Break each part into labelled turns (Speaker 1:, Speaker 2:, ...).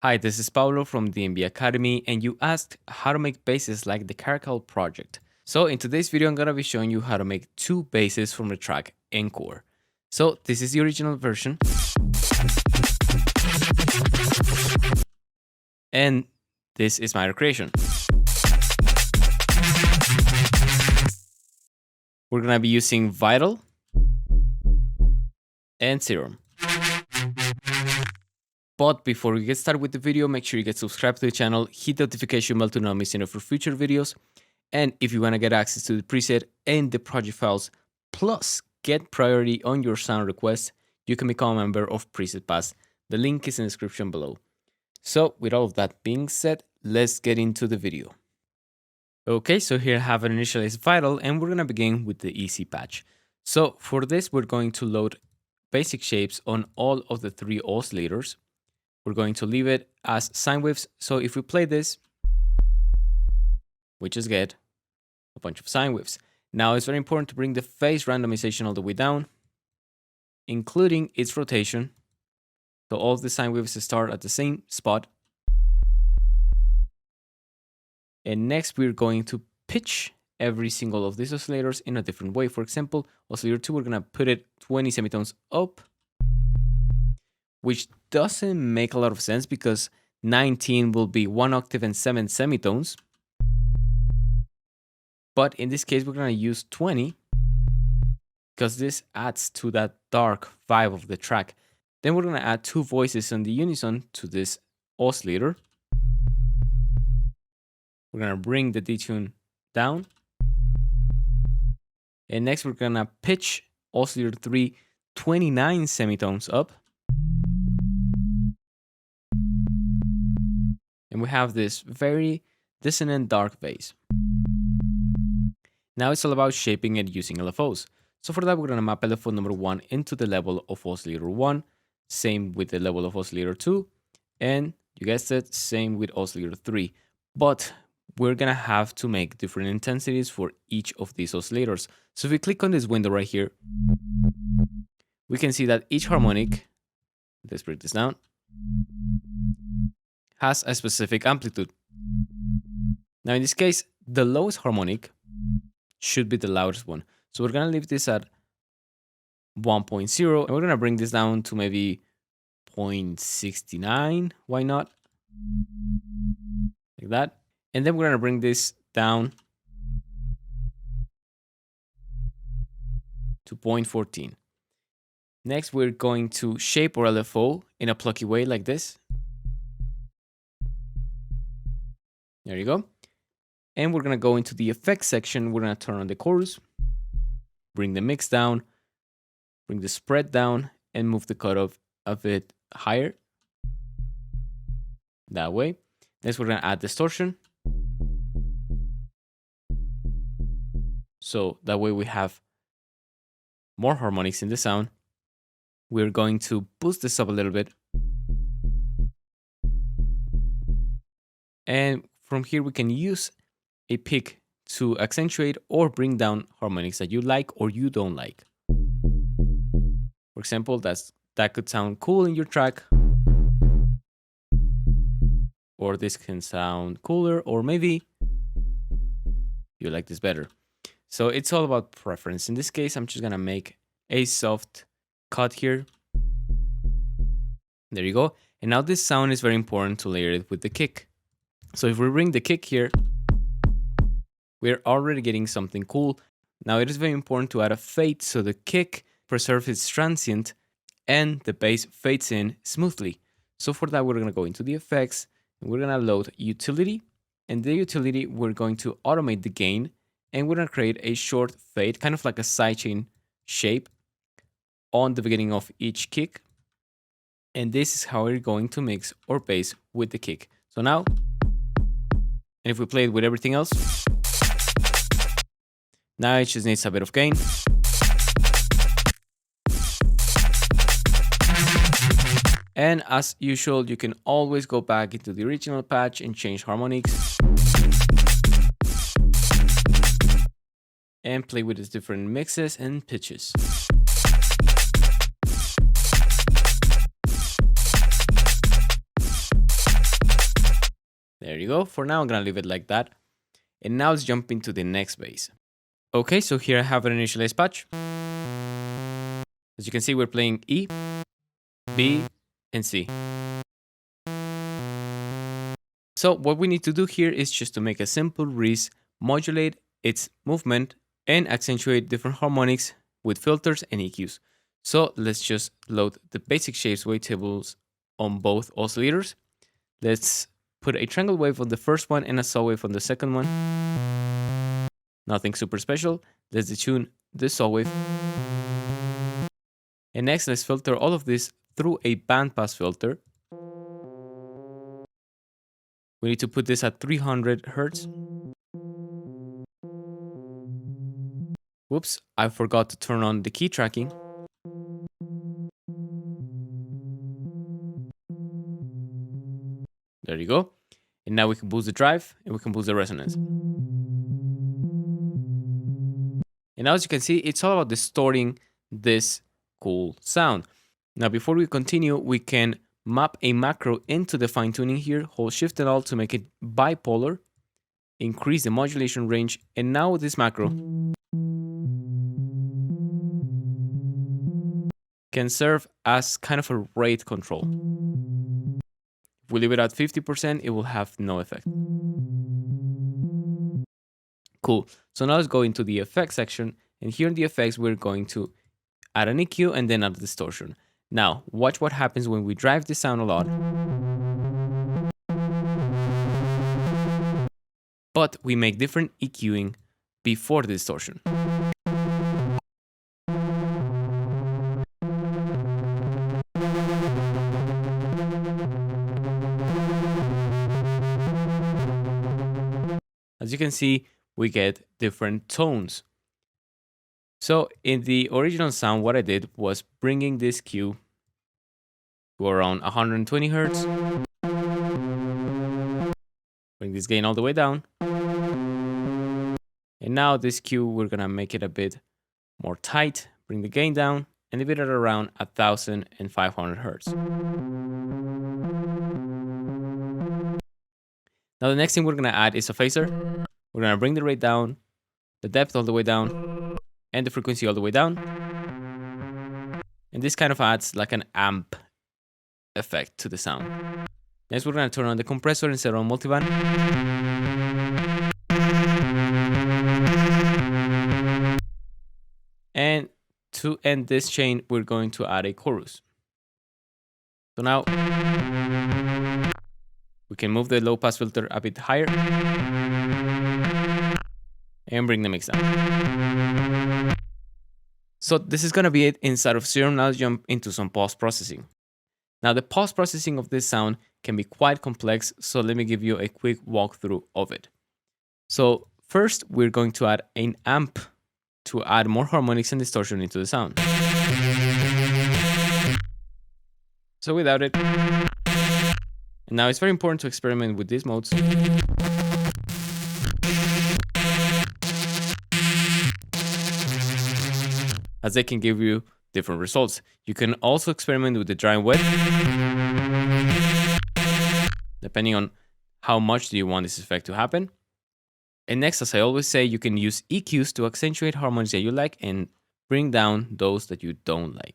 Speaker 1: Hi, this is Paulo from the MB Academy, and you asked how to make basses like the Caracal Project. So in today's video, I'm gonna be showing you how to make two basses from the track Encore. So this is the original version, and this is my recreation. We're gonna be using Vital and Serum. But before we get started with the video, make sure you get subscribed to the channel, hit the notification bell to not miss any of our future videos. And if you want to get access to the preset and the project files, plus get priority on your sound requests, you can become a member of Preset Pass. The link is in the description below. So with all of that being said, let's get into the video. Okay, so here I have an initialized Vital, and we're going to begin with the easy patch. So for this, we're going to load basic shapes on all of the three oscillators. We're going to leave it as sine waves. So if we play this, we just get a bunch of sine waves. Now it's very important to bring the phase randomization all the way down, including its rotation. So all of the sine waves start at the same spot. And next we're going to pitch every single of these oscillators in a different way. For example, oscillator 2, we're gonna put it 20 semitones up, which doesn't make a lot of sense because 19 will be 1 octave and 7 semitones. But in this case, we're going to use 20 because this adds to that dark vibe of the track. Then we're going to add two voices on the unison to this oscillator. We're going to bring the detune down. And next, we're going to pitch oscillator 3 29 semitones up. And we have this very dissonant dark bass. Now it's all about shaping it using LFOs. So for that, we're going to map LFO number 1 into the level of oscillator 1. Same with the level of oscillator 2. And you guessed it, same with oscillator 3. But we're going to have to make different intensities for each of these oscillators. So if we click on this window right here, we can see that each harmonic, let's break this down, has a specific amplitude. Now in this case, the lowest harmonic should be the loudest one. So we're going to leave this at 1.0, and we're going to bring this down to maybe 0.69. Why not? Like that. And then we're going to bring this down to 0.14. Next, we're going to shape our LFO in a plucky way like this. There you go. And we're going to go into the effects section. We're going to turn on the chorus, bring the mix down, bring the spread down, and move the cutoff a bit higher. That way. Next, we're going to add distortion. So that way we have more harmonics in the sound. We're going to boost this up a little bit. And from here, we can use a pick to accentuate or bring down harmonics that you like or you don't like. For example, that could sound cool in your track, or this can sound cooler, or maybe you like this better. So it's all about preference. In this case, I'm just gonna make a soft cut here. There you go. And now this sound is very important to layer it with the kick. So if we bring the kick here, we're already getting something cool. Now it is very important to add a fade so the kick preserves its transient and the bass fades in smoothly. So for that, we're going to go into the effects and we're going to load utility. And the utility, we're going to automate the gain and we're going to create a short fade, kind of like a sidechain shape on the beginning of each kick. And this is how we're going to mix our bass with the kick. So now, and if we play it with everything else, now it just needs a bit of gain. And as usual, you can always go back into the original patch and change harmonics. And play with its different mixes and pitches. There you go. For now, I'm gonna leave it like that. And now let's jump into the next bass. Okay, so here I have an initialized patch. As you can see, we're playing E, B, and C. So what we need to do here is just to make a simple Reese, modulate its movement, and accentuate different harmonics with filters and EQs. So let's just load the basic shapes wavetables on both oscillators. Let's put a triangle wave on the first one and a saw wave on the second one. Nothing super special. Let's detune the saw wave. And next, let's filter all of this through a bandpass filter. We need to put this at 300 Hertz. Whoops, I forgot to turn on the key tracking. There you go. And now we can boost the drive and we can boost the resonance. And now as you can see, it's all about distorting this cool sound. Now before we continue, we can map a macro into the fine tuning here, hold Shift and Alt to make it bipolar, increase the modulation range, and now this macro can serve as kind of a rate control. If we leave it at 50%, it will have no effect. Cool. So now let's go into the effects section, and here in the effects, we're going to add an EQ and then add a distortion. Now, watch what happens when we drive this sound a lot. But we make different EQing before the distortion. As you can see, we get different tones. So in the original sound, what I did was bringing this Q to around 120 Hertz. Bring this gain all the way down. And now this Q, we're gonna make it a bit more tight, bring the gain down, and leave it at around 1500 Hertz. Now the next thing we're gonna add is a phaser. We're gonna bring the rate down, the depth all the way down, and the frequency all the way down. And this kind of adds like an amp effect to the sound. Next, we're gonna turn on the compressor and set on multiband. And to end this chain, we're going to add a chorus. So now we can move the low pass filter a bit higher and bring the mix down. So this is gonna be it inside of Serum. Now let's jump into some post-processing. Now the post-processing of this sound can be quite complex, so let me give you a quick walkthrough of it. So first, we're going to add an amp to add more harmonics and distortion into the sound. So without it, and now it's very important to experiment with these modes. As they can give you different results. You can also experiment with the dry and wet, depending on how much do you want this effect to happen. And next, as I always say, you can use EQs to accentuate harmonies that you like and bring down those that you don't like.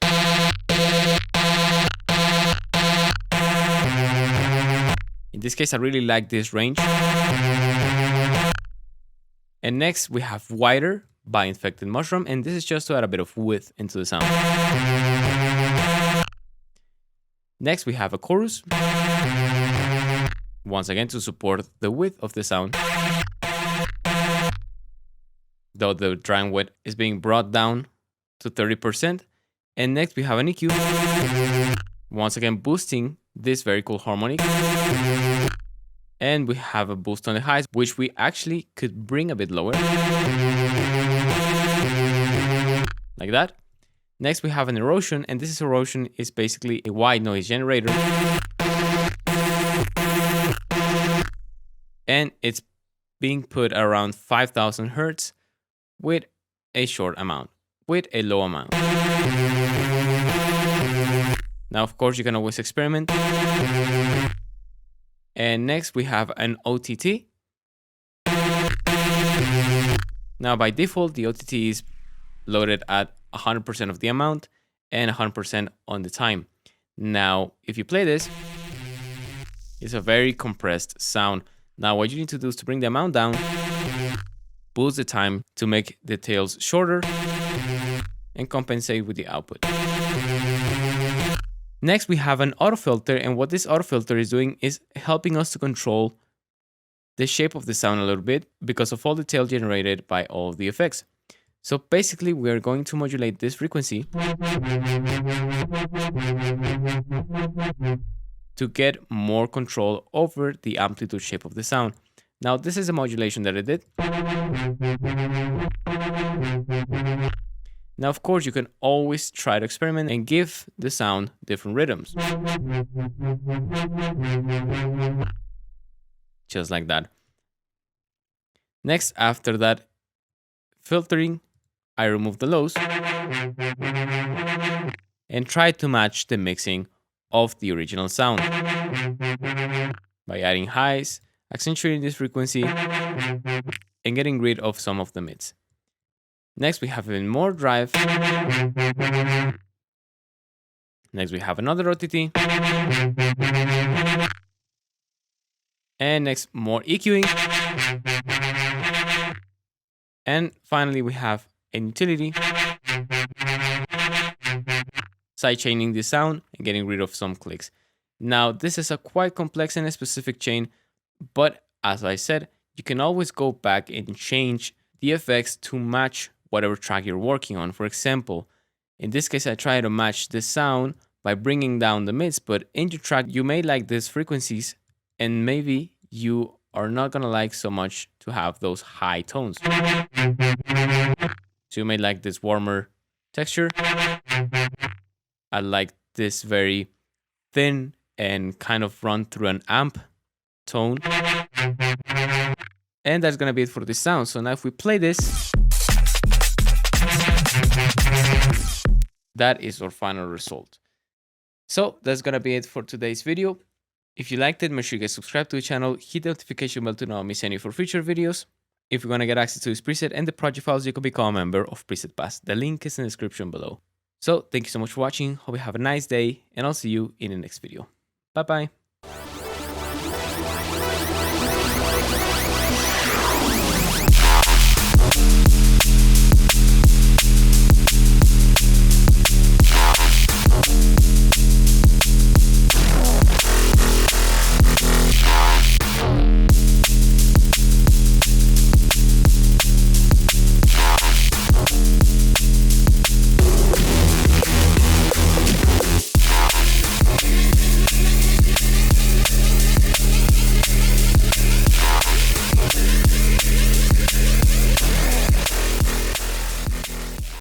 Speaker 1: In this case, I really like this range. And next, we have Wider by Infected Mushroom, and this is just to add a bit of width into the sound. Next, we have a chorus. Once again, to support the width of the sound. Though the dry and wet is being brought down to 30%. And next, we have an EQ. Once again, boosting this very cool harmonic. And we have a boost on the highs, which we actually could bring a bit lower. Like that. Next, we have an erosion, and this erosion is basically a white noise generator. And it's being put around 5000 Hertz with a short amount, with a low amount. Now, of course, you can always experiment. And next we have an OTT. Now by default, the OTT is loaded at 100% of the amount and 100% on the time. Now, if you play this, it's a very compressed sound. Now, what you need to do is to bring the amount down, boost the time to make the tails shorter, and compensate with the output. Next, we have an auto filter, and what this auto filter is doing is helping us to control the shape of the sound a little bit because of all the tail generated by all of the effects. So basically, we are going to modulate this frequency to get more control over the amplitude shape of the sound. Now, this is a modulation that I did. Now, of course, you can always try to experiment and give the sound different rhythms. Just like that. Next, after that filtering, I remove the lows and try to match the mixing of the original sound by adding highs, accentuating this frequency, and getting rid of some of the mids. Next, we have even more drive. Next, we have another OTT. And next, more EQing. And finally, we have an utility, sidechaining the sound and getting rid of some clicks. Now, this is a quite complex and a specific chain, but as I said, you can always go back and change the effects to match whatever track you're working on. For example, in this case, I try to match the sound by bringing down the mids, but in your track, you may like these frequencies and maybe you are not gonna like so much to have those high tones. So you may like this warmer texture. I like this very thin and kind of run through an amp tone. And that's gonna be it for this sound. So now if we play this, that is our final result. So that's gonna be it for today's video. If you liked it, make sure you guys subscribe to the channel, hit the notification bell to not miss any for future videos. If you want to get access to this preset and the project files, you can become a member of Preset Pass. The link is in the description below. So thank you so much for watching. Hope you have a nice day, and I'll see you in the next video. Bye bye.